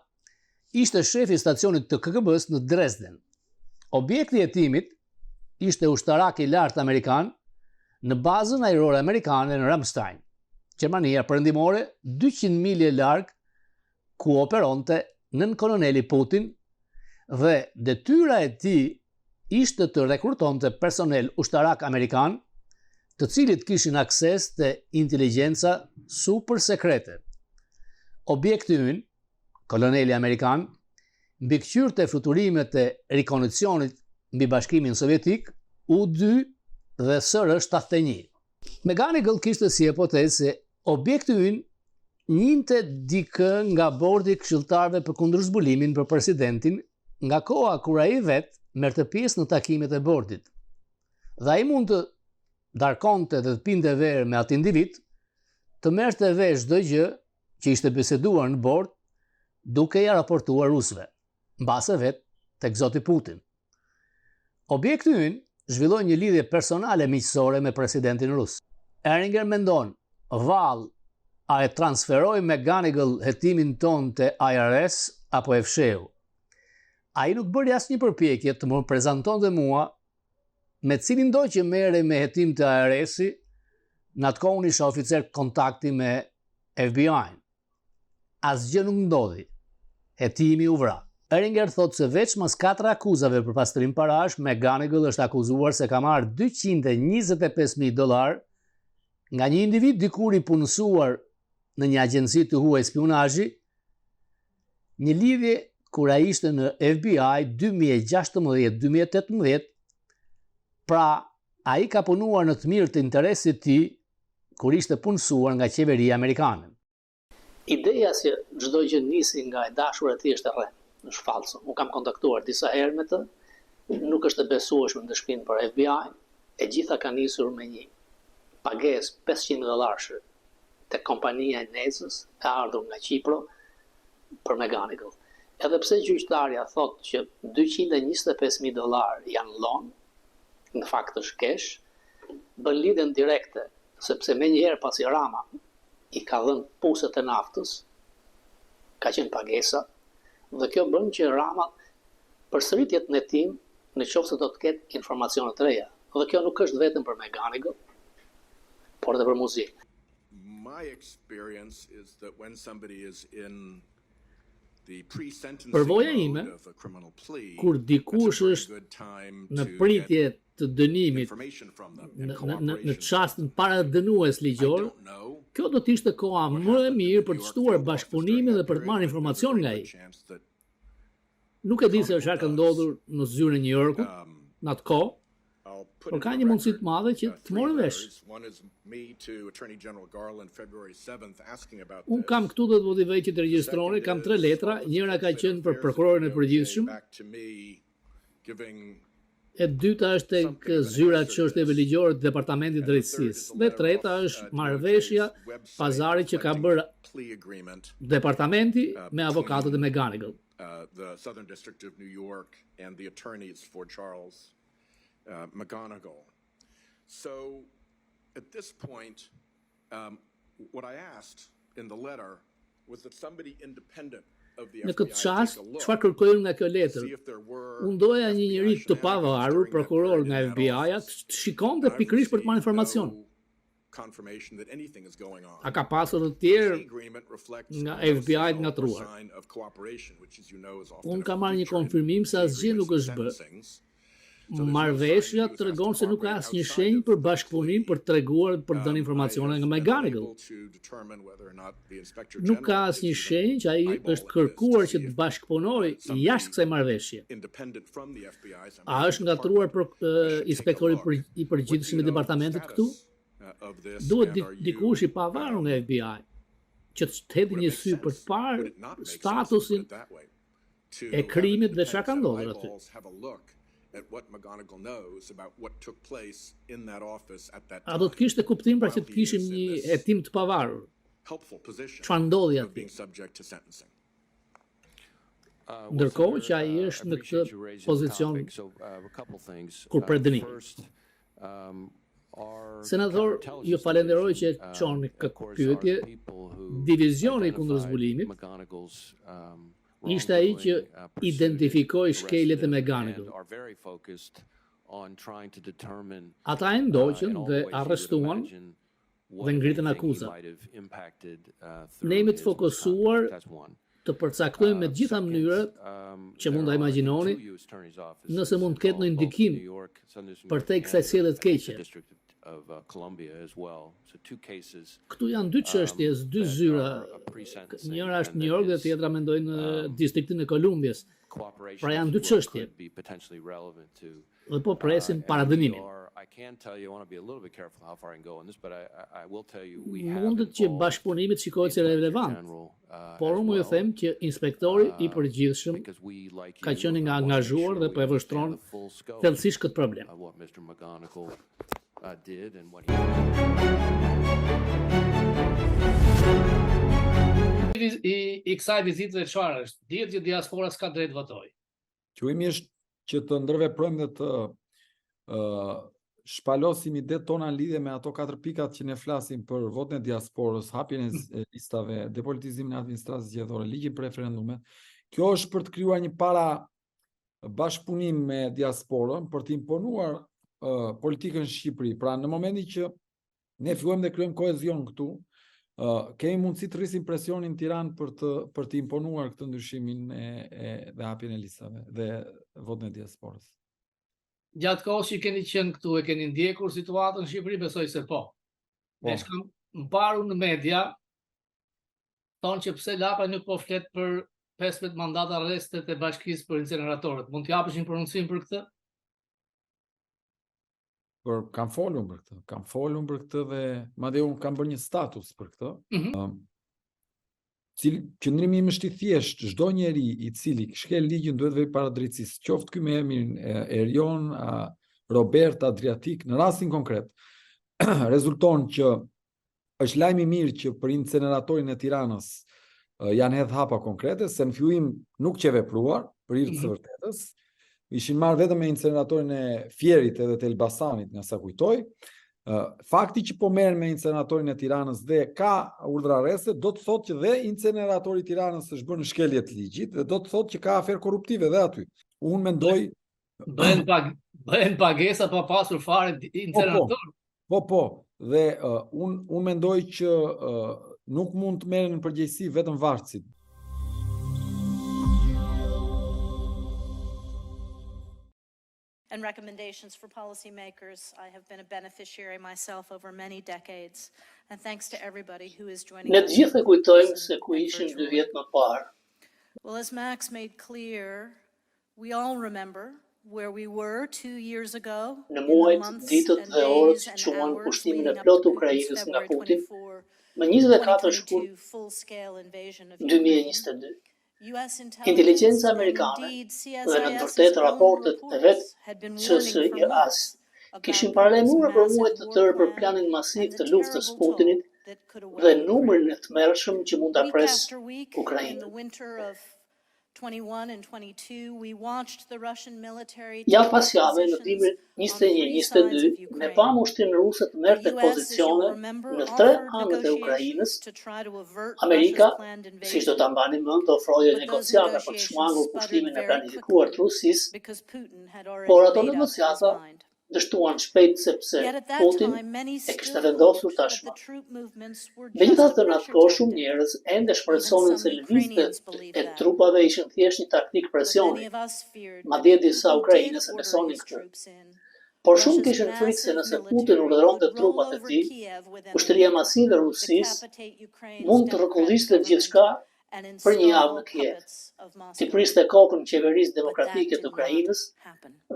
ishte shefi i stacionit të KGB-s në Dresden. Objekti i hetimit ishte ushtarak i lartë amerikan në bazën ajrore amerikane në Ramstein, Gjermania perëndimore 200 milje larg, ku operonte nën koloneli Putin, dhe detyra e tij ishte të rekrutonte personel ushtarak amerikan, të cilit kishin akses të inteligjenca super sekrete. Objekti ynë, koloneli amerikan, mbikëqyrte fluturimet e rikognicionit mbi Bashkimin Sovjetik, U-2 dhe SR-71. Me Ganigal kishte si hipotezë se objekti ynë njinte dikë nga bordi i këshilltarëve për kundërzbulimin për presidentin, nga koha kur ai vetë merrte pjesë në takimet e bordit. Dhe ai mund të darkonte dhe të pinte verë me atë individ, të merrte vesh çdo gjë që ishte biseduar në bord, duke ja raportuar rusëve, mbase vetë tek zoti Putin. Objekti ynë zhvilloi një lidhje personale miqësore me presidentin rus. Erringer mendon, vallë, a e transferoj me Ganigal hetimin ton të IRS apo e fsheu? Ai nuk bëri asnjë përpjekje të më prezantonte mua me cilin do që merrej me hetim të IRS-i Në atë kohë unë isha oficer kontakti me FBI-n. Asgjë nuk ndodhi. Hetimi u vra. Eringer thot se veç mas 4 akuzave për pastrim parash, McGonigal është akuzuar se ka marrë $225,000 nga një individ dikur i punësuar në një agjenci të huaj spionazhi, një lidhje kur ai ishte në FBI 2016-2018, pra ai ka punuar në të mirë të interesit të tij kur ishte punësuar nga qeveria amerikane. Ideja se çdo gjë nisi nga e dashura e tij është e rreth, është falso. Unë kam kontaktuar disa herë me të, nuk është e besueshme në dëshpinë për FBI, e gjitha ka nisur me një pagesë $500 te kompania e Nezës e ardhur nga Qipro për McGonigal. Edhe pse gjyqtarja thot që $225,000 janë lon, në fakt është kesh, bën lidhjen direkte, sepse menjëherë pasi Rama i ka dhënë puset e naftës, ka qenë pagesa, dhe kjo bën që Rama përsëritjet në tim në qoftë se do të ketë informacione të reja. Dhe kjo nuk është vetëm për McGonigal, por edhe për muzikë.
My experience is that when somebody is in the pre-sentencing
Përvoja ime,
mode of a criminal plea,
kur dikush është në pritje të dënimit, në çastin para dënues ligjor, kjo do të ishte koha më e mirë për të shtuar bashkëpunimin dhe për të marrë informacion nga ai. Nuk e di se çfarë ka ndodhur në zyrën e New Yorkut në atë kohë, por ka një mundësi të madhe që të morë vesh. Unë kam këtu dhe të vëdivej që të regjistroni, kam 3 letra, njëra ka qenë për prokurorin e përgjithshëm, e dyta është tek zyra e çështjeve ligjore të Departamentit të Drejtësisë, dhe treta është marrëveshja pazari që ka bërë departamenti me avokatët e McGonigal.
The Southern District of New York and the attorneys for Charles McGonigal. So at this point, what I asked in the letter was that somebody independent of the
Në këtë
FBI
çast,
take a look,
çfarë kërkojmë nga kjo letër?
see if there were
Unë doja një njeri të pavarur, prokuror nga FBI-ja, të shikonte pikërisht për të marrë informacion.
confirmation that anything is going on.
A ka pasur të tjerë
The agreement reflects
nga
no
FBI
signal
ngatruar.
or sign of cooperation, which as you know is often
Unë
a
kam marrë një
feature in
konfirmim se asgjë nuk është bërë.
sentencings.
Marrëveshja tregon se nuk ka asnjë shenjë për bashkëpunim për treguar për të dhënë informacione nga McGonigal. Nuk ka asnjë shenjë që ai është kërkuar që të bashkëpunojë jashtë kësaj marrëveshje. A është ngatruar për inspektori i përgjithshëm i departamentit këtu? Duhet dikush i pavarur nga FBI që të hedhë një sy për të parë statusin e krimit dhe çfarë ka ndodhur aty.
At what McGonigal knows about what took place in that office at that
A
time.
do të kishte kuptim pra që të kishim një hetim të pavarur?
Helpful position
Çfarë ndodhi
of
aty?
being subject to sentencing.
Ndërkohë që ai është në këtë pozicion kur pret dënim. Senator, ju falenderoj që e çoni këtë pyetje. Divizioni kundër zbulimit ishte ai që identifikoi shkeljet e McGonigal. Ata e ndoqën dhe arrestuan dhe ngritën akuzat. Ne jemi të fokusuar të përcaktojmë me gjitha mënyrat që mund ta imagjinoni nëse mund të ketë në ndikim për te kësaj sjellje të keqe. Këtu janë 2 çështje, 2 zyra. Njëra është New York dhe tjetra mendoj në distriktin e Kolumbjes. Pra janë 2 çështje. Dhe po presim para dënimit. Mundet që bashkëpunimi të shikohet si relevant, por unë ju them që inspektori i përgjithshëm ka qenë nga angazhuar dhe po e vështron thellësisht këtë problem. I kësaj vizite çfarë është? Dihet që diaspora s'ka drejt votoj.
Qëllimi është që të ndërveprojmë dhe të shpalosim idetë tona në lidhje me ato 4 pikat që ne flasim për votën e diasporës, hapjen e listave, depolitizimin e administratës zgjedhore, ligjin për referendumet. Kjo është për të krijuar një para bashkëpunim me diasporën për të imponuar politikën në Shqipëri. Pra në momentin që ne fillojmë dhe kryejmë kohezion këtu. Kemi mundësi të rrisim presionin në Tiranë për të imponuar këtë ndryshimin dhe hapjen e listave dhe votën e diasporës.
Gjatë kohës që keni qenë këtu, e keni ndjekur situatën në Shqipëri, besoj se po. Ne shkëm mbaru në media, thonë që pse Lapa nuk po flet për 15 mandata arrestet e bashkisë për incineratorët. Mund t'japësh një prononcim për këtë?
Kam folur për këtë dhe madje unë kam bërë një status për këtë. Qëndrimi im është i thjeshtë, çdo njeri i cili shkel ligjin duhet vej para drejtësisë, qoftë ky me emrin Erion, Robert, Adriatik, në rastin konkret, rezulton që është lajm i mirë që për inceneratorin e Tiranës janë hedh hapa konkrete, se në fillim nuk që vepruar, për hir të së vërtetës. Ishin marrë vetëm me inceneratorin e Fierit edhe të Elbasanit, nga sa kujtoj. Fakti që po merren me inceneratorin e Tiranës dhe ka urdhra arreste, do të thotë që dhe inceneratori i Tiranës është bërë në shkelje të ligjit dhe do të thotë që ka aferë korruptive edhe aty. Unë mendoj
bëhen pagesa pa pasur fare incenerator.
Po. Dhe unë mendoj që nuk mund të merren në përgjegjësi vetëm varësit.
And recommendations for policymakers. I have been a beneficiary myself over many decades, and thanks to everybody who is joining us.
Ne të gjithë kujtojmë se ku ishim 2 vjet më parë.
Well, as Max made clear, we all remember where we were 2 years ago.
Në muajt, ditët dhe orët që quan pushtimin e plot Ukrainës nga Putin, më 24 shkurt 2022. Inteligjenca amerikane dhe në të vërtetë raportet e vetë CSIS kishin paralajmëruar për muaj të tërë për planin masiv të luftës Putinit dhe numrin e tmerrshëm që mund ta presë Ukrainën. Javë pas jave, në dimrin 21-22, ne pamë ushtrinë ruse të merrte pozicione në 3 anët e Ukrainës. Amerika, siç do ta mbani mend, ofroi negociata për të shmangur pushtimin e planifikuar të Rusisë, por ato negociata dështuan shpejt sepse Putin e kishte vendosur tashmë. Megjithatë, në atë kohë shumë njerëz ende shpresonin se lëvizjet e trupave ishin thjesht një taktik presioni, madje disa ukrainës e besonin këtë. Por shumë kishin frikë se nëse Putin urdhëronte trupat e tij, ushtria masive e Rusisë mund të rrotulliste gjithçka për një javë në Kiev, t'i priste kokën qeverisë demokratike të Ukrainës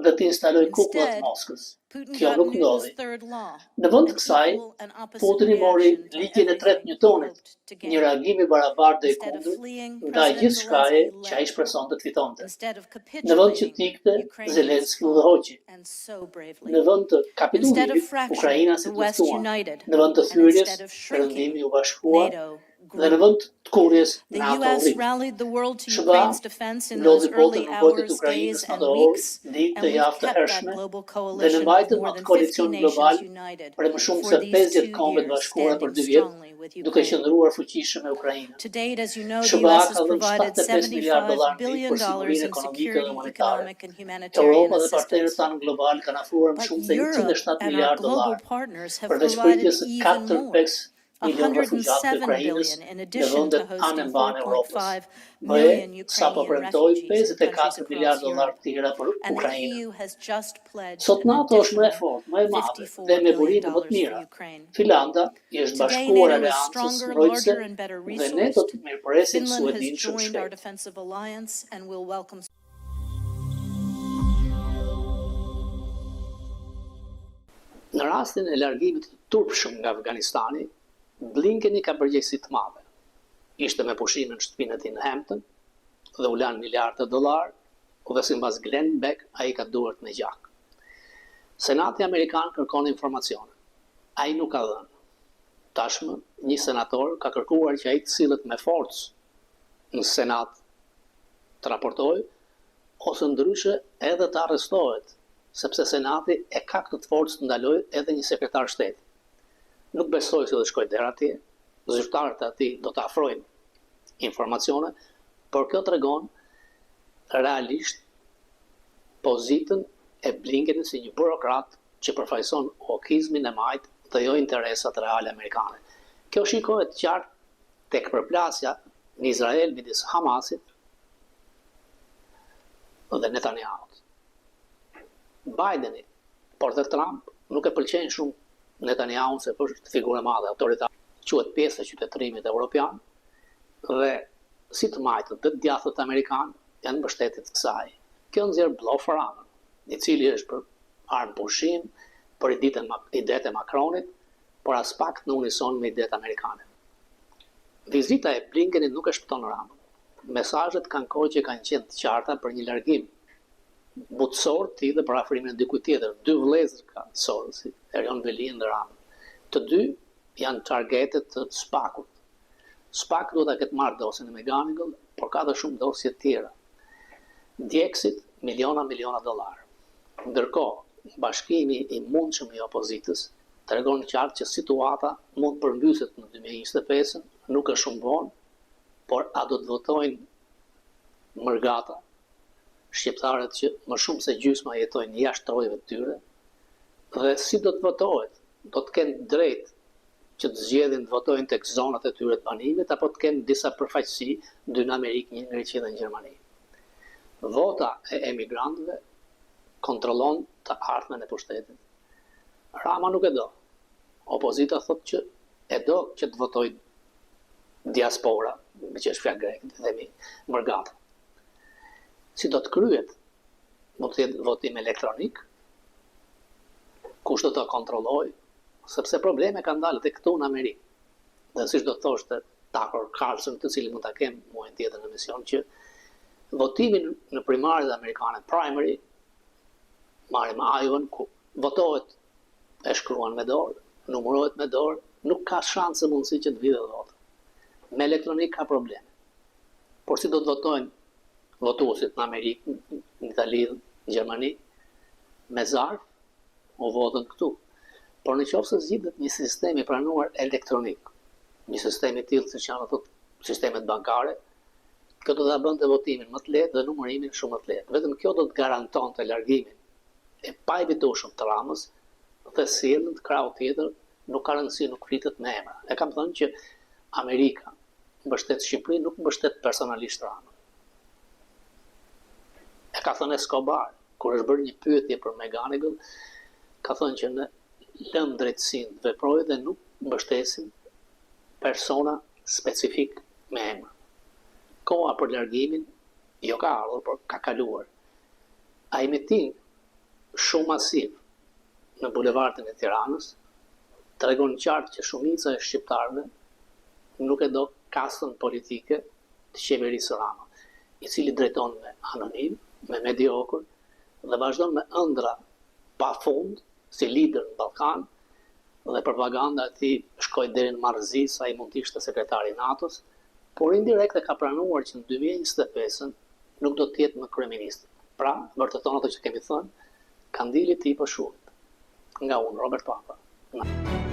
dhe t'i instaloj kukullat të Moskës. Kjo nuk ndodhi. Në vend të kësaj, Putini mori ligjin e 3 Newtonit, një reagim i barabartë dhe i kundërt ndaj gjithçkaje që ai shpresonte të fitonte. Në vend që t'ikte, Zelenski u dhoqi. Në vend të kapitulimit, Ukraina si të ftuan. Në vend të thyrjes, Perëndimi u bashkua. Dhe në vend të kurrjes NATO rrit. SBA lodhi botën në vojtë të Ukrainës në dorë, ditë të javë të hershme, dhe në mbajtën në atë koalicion global për më shumë se 50 kombet bashkuara për 2 vjet, duke qëndruar fuqishëm me Ukrainën. SBA ka dhënë $75 miliardë për sigurinë ekonomike dhe humanitare. Europa dhe partnerët tanë global kanë afruar më shumë se $107 miliardë, përveç pritjes së 4.5 milion refugjatë të Ukrainës në vendet anëmban Europës. BE sapo premtoi $54 miliardë tjera për Ukrainën. Sot NATO është më e fortë, më e madhe dhe me burime më të mira. Finlanda është bashkuar aleancës mbrojtëse dhe ne do të mirëpresim Suedin shumë shpejt. Në rastin e largimit të turpshëm nga Afganistani, Blinkeni ka përgjegjësi të madhe. Ishte me pushimin në shtëpinë e tij në Hampton dhe u lan miliardë dollar, dhe sipas Glenn Beck ai ka duart në gjak. Senati amerikan kërkon informacione. Ai nuk ka dhënë. Tashmë një senator ka kërkuar që ai të sillet me forcë në Senat të raportojë ose ndryshe edhe të arrestohet, sepse Senati e ka këtë forcë të ndalojë edhe një sekretar shteti. Nuk besoj se do shkoj deri atje, zyrtarët e atij do të afrojnë informacione, por kjo tregon realisht pozitën e Blinkenit si një burokrat që përfaqëson okizmin e majt të jo interesat reale amerikane. Kjo shikohet qartë tek përplasja në Izrael midis Hamasit dhe Netanyahu. Bideni, por dhe Trump, nuk e pëlqejnë shumë Netanyahu se është figurë e madhe, autoritar, quhet pjesë e qytetërimit evropian, dhe si të majtët dhe djathët amerikanë janë mbështetjet kësaj. Kjo nxjerr bllok Ramën, i cili është për armë pushim, për idetë e Macronit, por as pak në unison me idetë amerikane. Vizita e Blinkenit nuk e shpëton Ramën. Mesazhet kanë kohë që kanë qenë të qarta për një largim butësor të tij dhe për afrimin e dikujt tjetër. Dy vëllezër kanë sorë, si Erion Velin dhe Ramën. Të dy janë targetet të SPAK-ut. SPAK duhet ta ketë marrë dosjen e McGonigal, por ka dhe shumë dosje të tjera. Djekësit miliona dollar. Ndërkohë, bashkimi i mundshëm i opozitës tregon qartë që situata mund përmbyset në 2025, nuk është shumë vonë, por a do të votojnë mërgata, shqiptarët që më shumë se gjysma jetojnë jashtë trojeve të tyre, dhe si do të votohet? Do të kenë drejt që të zgjedhin të votojnë tek zonat e tyre të banimit, apo të kenë disa përfaqësi, dy në Amerikë, një në Greqi dhe në Gjermani. Vota e emigrantëve kontrollon të ardhmen e pushtetit. Rama nuk e do. Opozita thotë që e do që të votojnë diaspora, me që është fjalë greke, themi mërgata. Si do të kryet? Do të jetë votim elektronik? Kush do të kontrolloj? Sepse probleme kanë dalë tek këtu në Amerikë. Dhe siç do të thoshte Tucker Carlson, të cilin mund ta kem muajin tjetër në emision, që votimin në primarit amerikane, primary, marrim Iowa, ku votohet e shkruan me dorë, numërohet me dorë, nuk ka shanse mundësi që të vijë votë. Me elektronik ka probleme. Por si do të votojnë votuesit në Amerikë, në Itali, në Gjermani, me zarf, o votën këtu. Por në qoftë se zgjidhet një sistem i pranuar elektronik, një sistem i tillë siç janë ato sistemet bankare, kjo do ta bënte votimin më të lehtë dhe numërimin shumë më të lehtë. Vetëm kjo do të garantonte largimin e paevitueshëm të Ramës dhe sjellën të krau tjetër, nuk ka rëndësi, nuk fritet me emra. E kam thënë që Amerika mbështet Shqipërinë, nuk mbështet personalisht Ramën. E ka thënë Escobar, kur është bërë një pyetje për McGonigal, ka thënë që në lëm drejtësinë të veprojë dhe nuk mbështesin persona specifik me emër. Koha për largimin jo ka ardhur, por ka kaluar. Ai miting shumë masiv në bulevardin e Tiranës tregon qartë që shumica e shqiptarëve nuk e do kastën politike të qeverisë Rama, i cili drejton me anonim, me mediokër dhe vazhdon me ëndra pafund si lider në Ballkan, dhe propaganda e tij shkoi deri në marrëzi sa ai mund të ishte sekretari i NATO-s, por indirekt e ka pranuar që në 2025 nuk do të jetë më kryeminist. Pra, vërteton ato që kemi thënë, kandili i tij po shuhet. Nga unë, Robert Papa.